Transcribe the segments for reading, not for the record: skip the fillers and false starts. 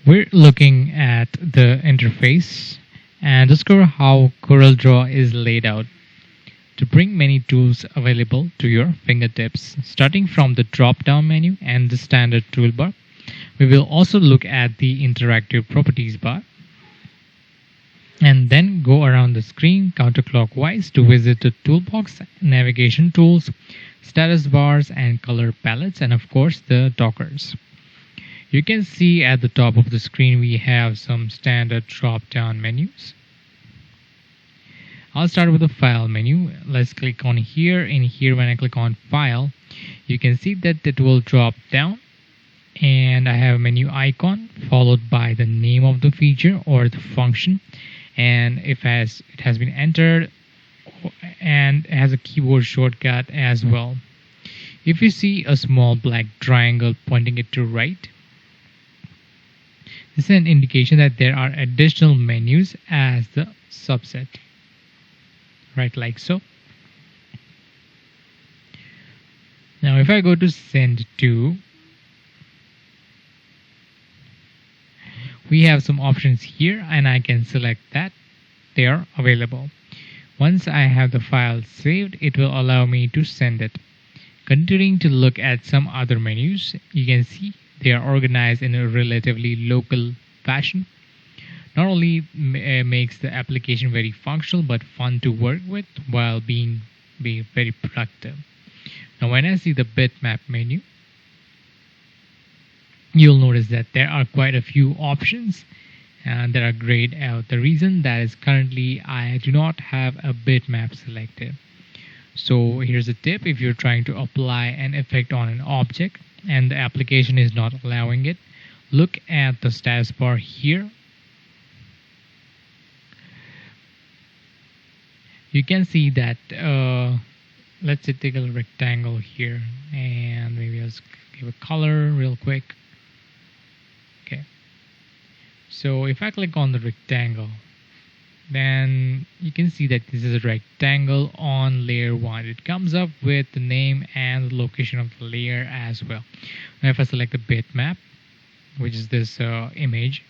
We're looking at the interface and discover how CorelDRAW is laid out to bring many tools available to your fingertips. Starting from the drop-down menu and the standard toolbar, we will also look at the interactive properties bar and then go around the screen counterclockwise to visit the toolbox, navigation tools, status bars and color palettes, and of course the dockers. You can see at the top of the screen we have some standard drop-down menus. I'll start with the file menu. Let's click on here. In here, when I click on file, you can see that it will drop down and I have a menu icon followed by the name of the feature or the function, and it has been entered and it has a keyboard shortcut as well. If you see a small black triangle pointing it to right, this is an indication that there are additional menus as the subset, right, like so. Now if I go to send to, we have some options here and I can select that they are available. Once I have the file saved, it will allow me to send it. Continuing to look at some other menus, you can see they are organized in a relatively local fashion. Not only makes the application very functional but fun to work with while being very productive. Now when I see the bitmap menu, you'll notice that there are quite a few options and that are grayed out. The reason that is currently I do not have a bitmap selected. So here's a tip: if you're trying to apply an effect on an object and the application is not allowing it, look at the status bar here. You can see that let's say take a rectangle here and maybe let's give a color real quick. Okay, so if I click on the rectangle, then you can see that this is a rectangle on layer 1. It comes up with the name and the location of the layer as well. Now if I select the bitmap, which is this image,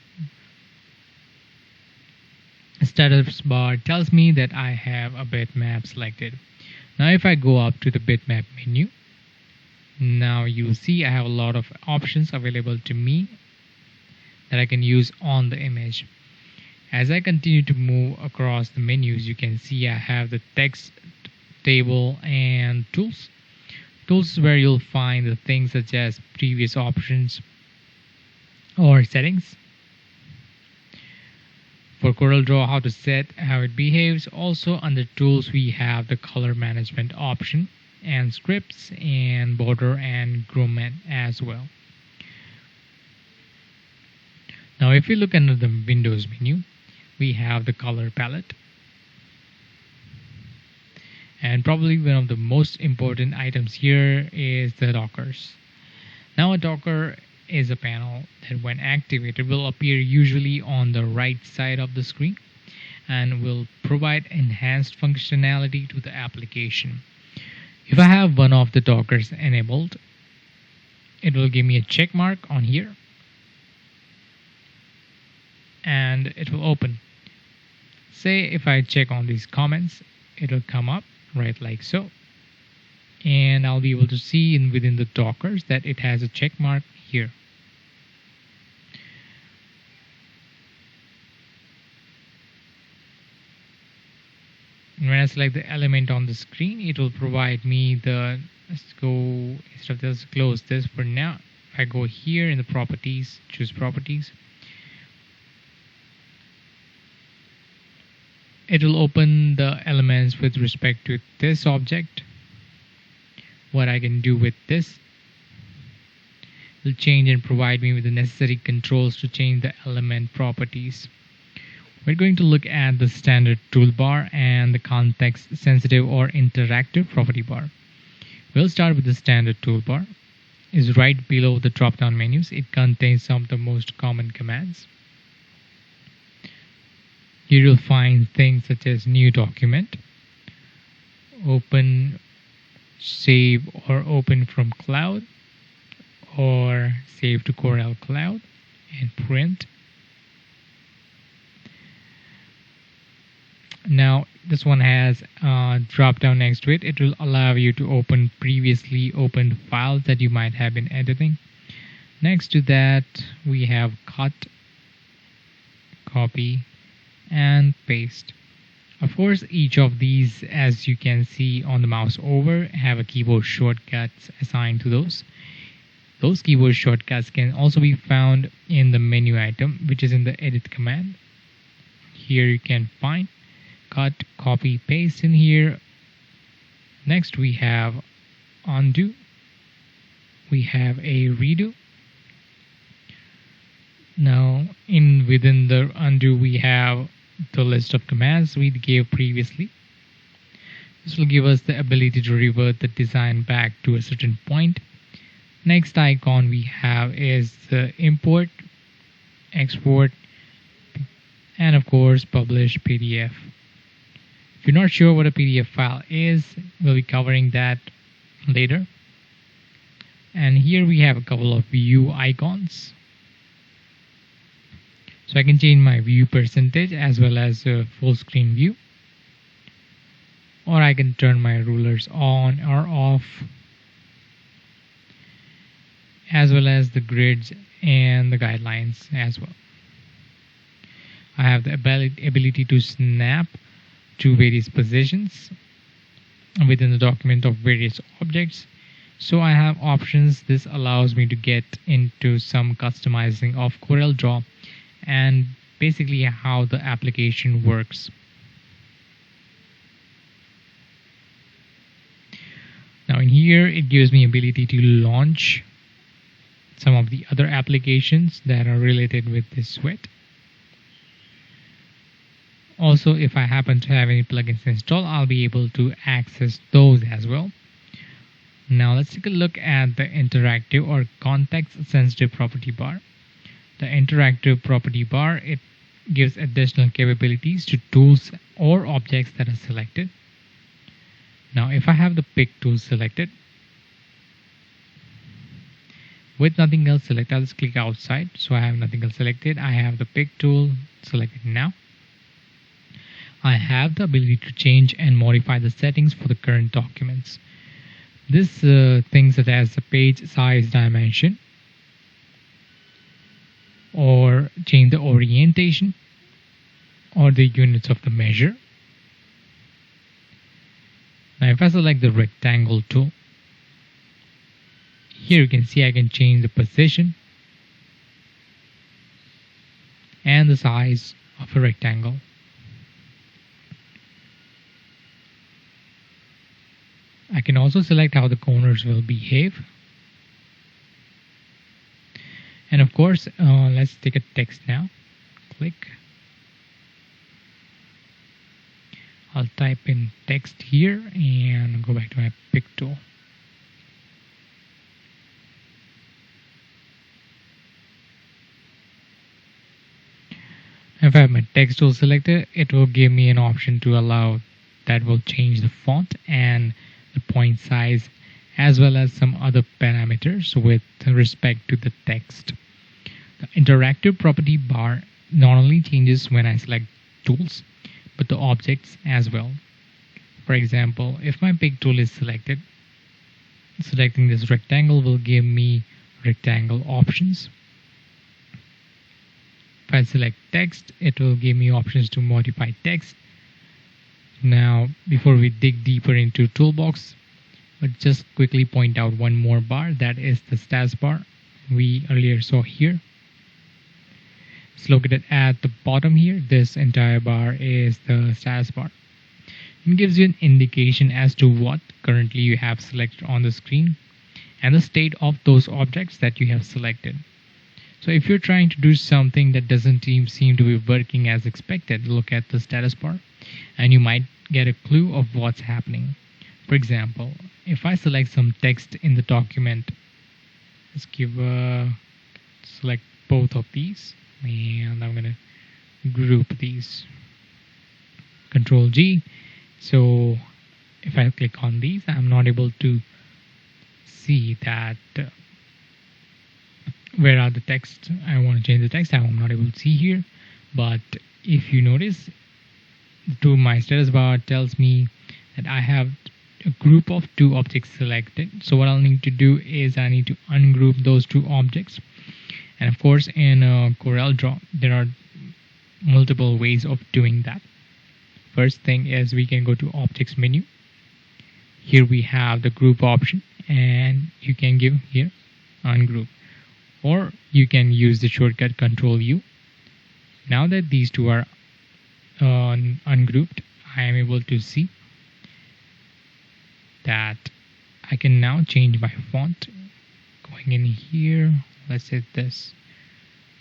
the status bar tells me that I have a bitmap selected. Now if I go up to the bitmap menu, now you'll see I have a lot of options available to me that I can use on the image. As I continue to move across the menus, you can see I have the text, table, and tools. Tools is where you'll find the things such as previous options or settings. For CorelDRAW, how to set, how it behaves. Also under tools, we have the color management option and scripts and border and grooming as well. Now if you look under the Windows menu, we have the color palette, and probably one of the most important items here is the dockers. Now a docker is a panel that when activated will appear usually on the right side of the screen and will provide enhanced functionality to the application. If I have one of the dockers enabled, it will give me a check mark on here and it will open. Say if I check on these comments, it will come up right like so, and I'll be able to see within the dockers that it has a check mark here. And when I select the element on the screen, it will provide me the, let's close this for now. If I go here in the properties, choose properties, it will open the elements with respect to this object. What I can do with this will change and provide me with the necessary controls to change the element properties. We're going to look at the standard toolbar and the context sensitive or interactive property bar. We'll start with the standard toolbar. It's right below the drop down menus. It contains some of the most common commands. Here you'll find things such as new document, open, save or open from cloud, or save to Corel Cloud, and print. Now this one has a drop down next to it. It will allow you to open previously opened files that you might have been editing. Next to that we have cut, copy and paste. Of course, each of these, as you can see on the mouse over, have a keyboard shortcuts assigned to those. Those keyboard shortcuts can also be found in the menu item, which is in the edit command. Here you can find cut, copy, paste in here. Next we have undo. We have a redo. Now within the undo we have the list of commands we gave previously. This will give us the ability to revert the design back to a certain point. Next icon we have is the import, export, and of course publish PDF. If you're not sure what a PDF file is, we'll be covering that later. And here we have a couple of view icons. So I can change my view percentage as well as a full screen view, or I can turn my rulers on or off, as well as the grids and the guidelines as well. I have the ability to snap to various positions within the document of various objects. So I have options. This allows me to get into some customizing of CorelDRAW and basically how the application works. Now in here it gives me ability to launch some of the other applications that are related with this suite. Also, if I happen to have any plugins installed, I'll be able to access those as well. Now let's take a look at the interactive or context sensitive property bar. The interactive property bar, it gives additional capabilities to tools or objects that are selected. Now if I have the pick tool selected, with nothing else selected, I'll just click outside. So I have nothing else selected. I have the pick tool selected now. I have the ability to change and modify the settings for the current documents. This things such as the page size dimension, or change the orientation or the units of the measure. Now if I select the rectangle tool, here you can see I can change the position and the size of a rectangle. I can also select how the corners will behave. And of course, let's take a text now. Click. I'll type in text here and go back to my pick tool. If I have my text tool selected, it will give me an option to allow that will change the font and the point size, as well as some other parameters with respect to the text. The interactive property bar not only changes when I select tools, but the objects as well. For example, if my pick tool is selected, selecting this rectangle will give me rectangle options. If I select text, it will give me options to modify text. Now, before we dig deeper into toolbox, let's just quickly point out one more bar, that is the status bar we earlier saw here. It's located at the bottom here. This entire bar is the status bar. It gives you an indication as to what currently you have selected on the screen and the state of those objects that you have selected. So if you're trying to do something that doesn't seem to be working as expected, look at the status bar and you might get a clue of what's happening. For example, if I select some text in the document, let's select both of these, and I'm going to group these. Control G. So if I click on these, I'm not able to see that where are the text. I want to change the text. I'm not able to see here, but if you notice, to my status bar tells me that I have a group of two objects selected. So what I'll need to do is I need to ungroup those two objects. And of course, in CorelDRAW, there are multiple ways of doing that. First thing is we can go to Objects menu. Here we have the group option, and you can give here ungroup, or you can use the shortcut Control U. Now that these two are ungrouped, I am able to see that I can now change my font. Going in here, let's say this.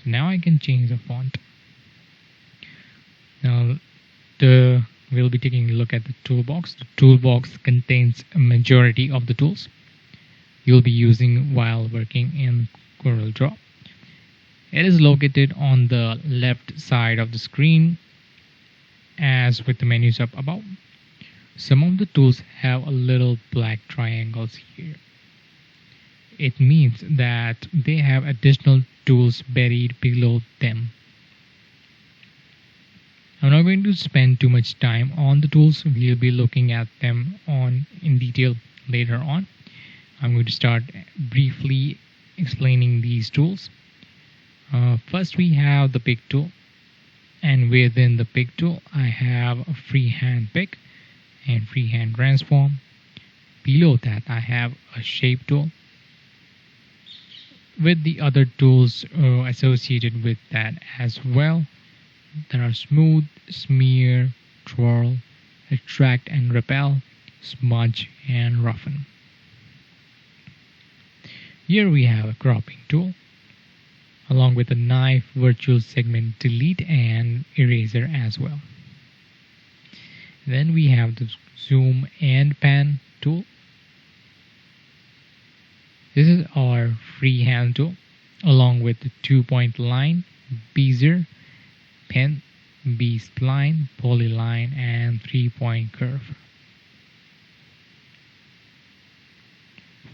So now I can change the font. Now we'll be taking a look at the toolbox. The toolbox contains a majority of the tools you'll be using while working in CorelDRAW. It is located on the left side of the screen, as with the menus up above. Some of the tools have a little black triangles here. It means that they have additional tools buried below them. I'm not going to spend too much time on the tools. We'll be looking at them in detail later on. I'm going to start briefly explaining these tools. First, we have the pick tool, and within the pick tool I have a freehand pick and freehand transform. Below that I have a shape tool with the other tools associated with that as well. There are smooth, smear, twirl, extract and repel, smudge and roughen. Here we have a cropping tool, along with a knife, virtual segment delete and eraser as well. Then we have the zoom and pan tool. This is our freehand tool, along with the 2-point line, bezier, pen, B-spline, polyline, and 3-point curve.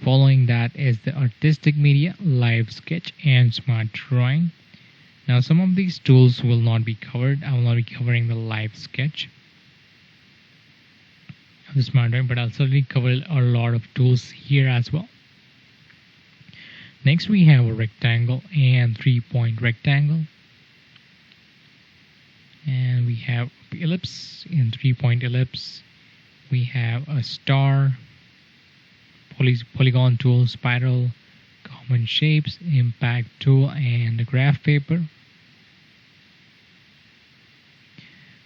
Following that is the artistic media, live sketch, and smart drawing. Now some of these tools will not be covered. I will not be covering the live sketch, the smart drawing, but I'll certainly cover a lot of tools here as well. Next we have a rectangle and 3-point rectangle. And we have ellipse and 3-point ellipse. We have a star, polygon tool, spiral, common shapes, impact tool, and the graph paper.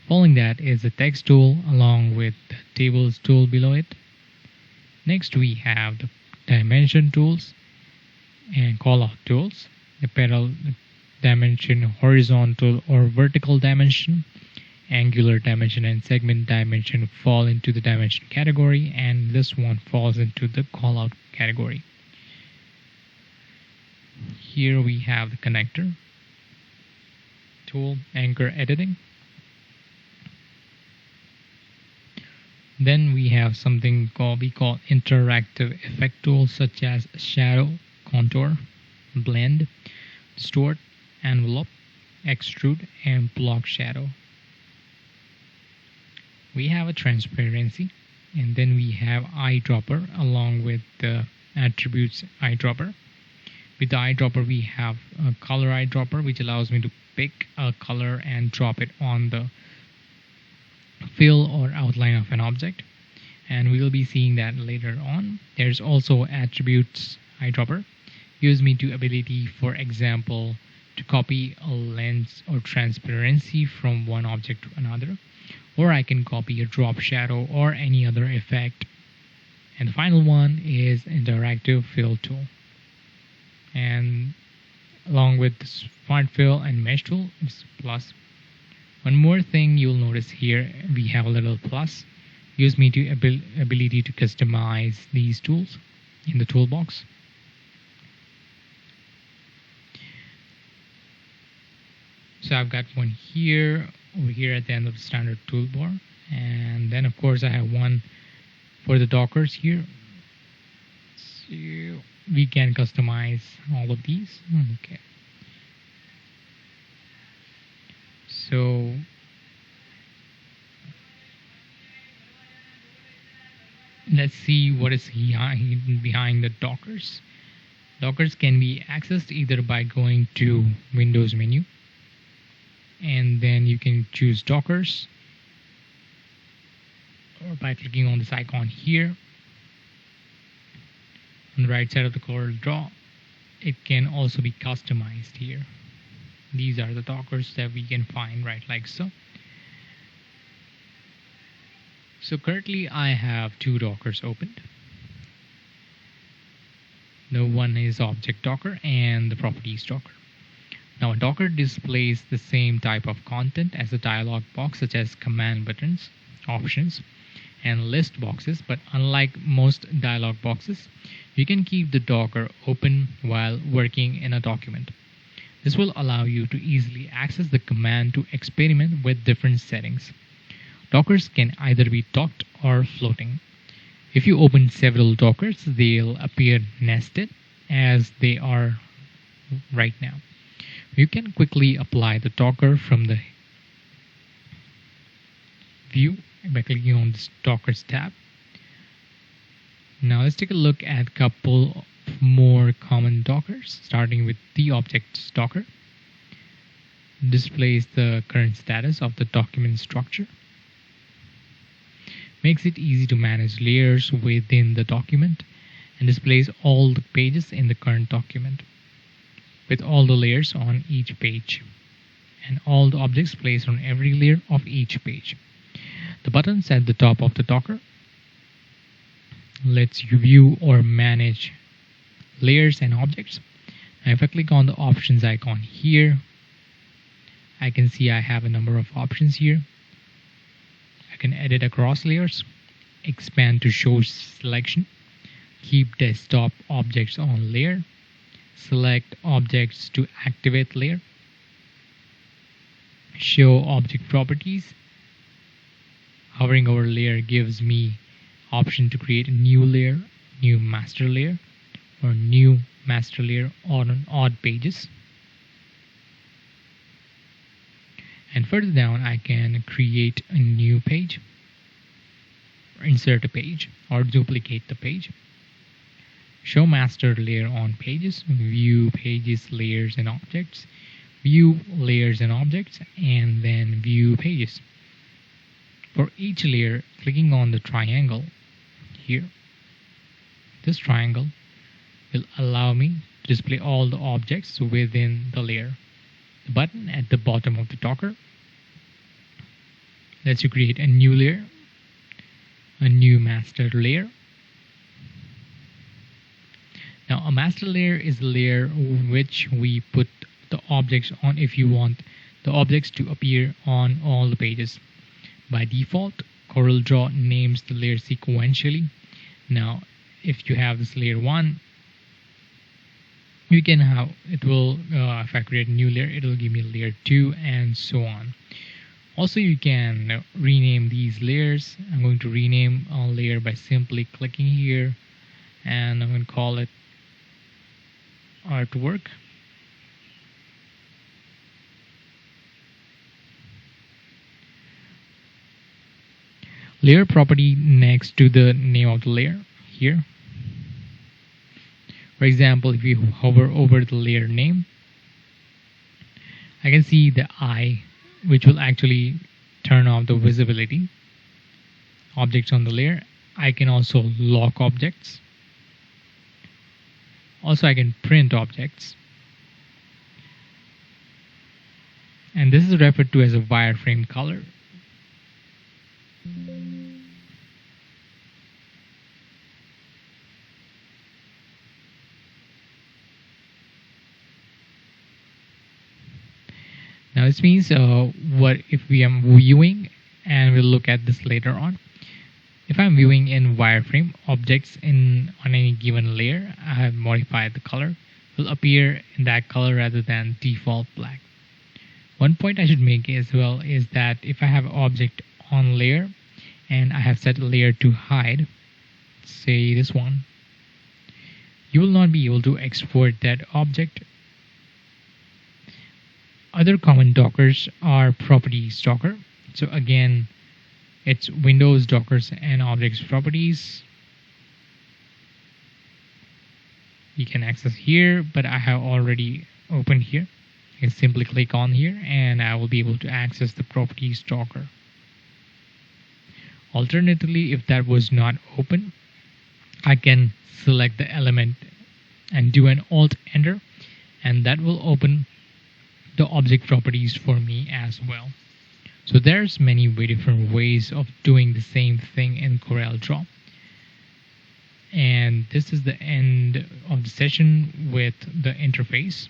Following that is the text tool along with the tables tool below it. Next we have the dimension tools and call out tools. The pedal dimension, horizontal or vertical dimension, angular dimension, and segment dimension fall into the dimension category, and this one falls into the call out category. Here we have the connector tool, anchor editing. Then we have something we call interactive effect tools, such as shadow, contour, blend, distort, envelope, extrude, and block shadow. We have a transparency, and then we have eyedropper along with the attributes eyedropper. With the eyedropper we have a color eyedropper, which allows me to pick a color and drop it on the fill or outline of an object, and we will be seeing that later on. There's also attributes eyedropper, gives me the ability, for example, to copy a lens or transparency from one object to another, or I can copy a drop shadow or any other effect. And the final one is interactive fill tool, and along with the smart fill and mesh tool, it's plus. One more thing you'll notice here, we have a little plus, gives me the ability to customize these tools in the toolbox. So I've got one here, over here at the end of the standard toolbar, and then of course I have one for the dockers here. So we can customize all of these. Okay, so let's see what is behind the Dockers. Dockers can be accessed either by going to Windows menu, and then you can choose Dockers, or by clicking on this icon here on the right side of the CorelDRAW. It can also be customized here. These are the Dockers that we can find right like so. So currently I have two Dockers opened. The one is Object Docker and the Properties Docker. Now a Docker displays the same type of content as a dialog box, such as command buttons, options, and list boxes, but unlike most dialog boxes, you can keep the Docker open while working in a document. This will allow you to easily access the command to experiment with different settings. Dockers can either be docked or floating. If you open several Dockers, they'll appear nested as they are right now. You can quickly apply the Docker from the view by clicking on this Dockers tab. Now let's take a look at a couple more common Dockers, starting with the Objects Docker. Displays the current status of the document structure. Makes it easy to manage layers within the document, and displays all the pages in the current document with all the layers on each page and all the objects placed on every layer of each page. The buttons at the top of the Docker lets you view or manage layers and objects. Now if I click on the options icon here, I can see I have a number of options here. I can edit across layers, expand to show selection, keep desktop objects on layer, select objects to activate layer, show object properties. Hovering over layer gives me option to create a new layer, new master layer, or new master layer on odd pages. And further down, I can create a new page, or insert a page, or duplicate the page. Show master layer on pages, view pages, layers, and objects, view layers and objects, and then view pages. For each layer, clicking on the triangle here, this triangle will allow me to display all the objects within the layer. The button at the bottom of the Docker lets you create a new layer, a new master layer. Now a master layer is a layer which we put the objects on if you want the objects to appear on all the pages. By default, CorelDRAW names the layer sequentially. Now if you have this layer 1, you can have it will if I create a new layer, it will give me layer 2 and so on. Also, you can rename these layers. I'm going to rename a layer by simply clicking here, and I'm going to call it artwork. Layer property next to the name of the layer here. For example, if you hover over the layer name, I can see the eye, which will actually turn off the visibility objects on the layer. I can also lock objects. Also, I can print objects. And this is referred to as a wireframe color. Now this means what if we are viewing, and we'll look at this later on. If I'm viewing in wireframe, objects on any given layer, I have modified the color, will appear in that color rather than default black. One point I should make as well is that if I have an object on layer and I have set a layer to hide, say this one, you will not be able to export that object. Other common dockers are properties docker. So again, it's Windows dockers and objects properties. You can access here, but I have already opened here. You can simply click on here and I will be able to access the properties docker. Alternatively, if that was not open, I can select the element and do an Alt Enter, and that will open the object properties for me as well. So there's many different ways of doing the same thing in CorelDRAW. And this is the end of the session with the interface.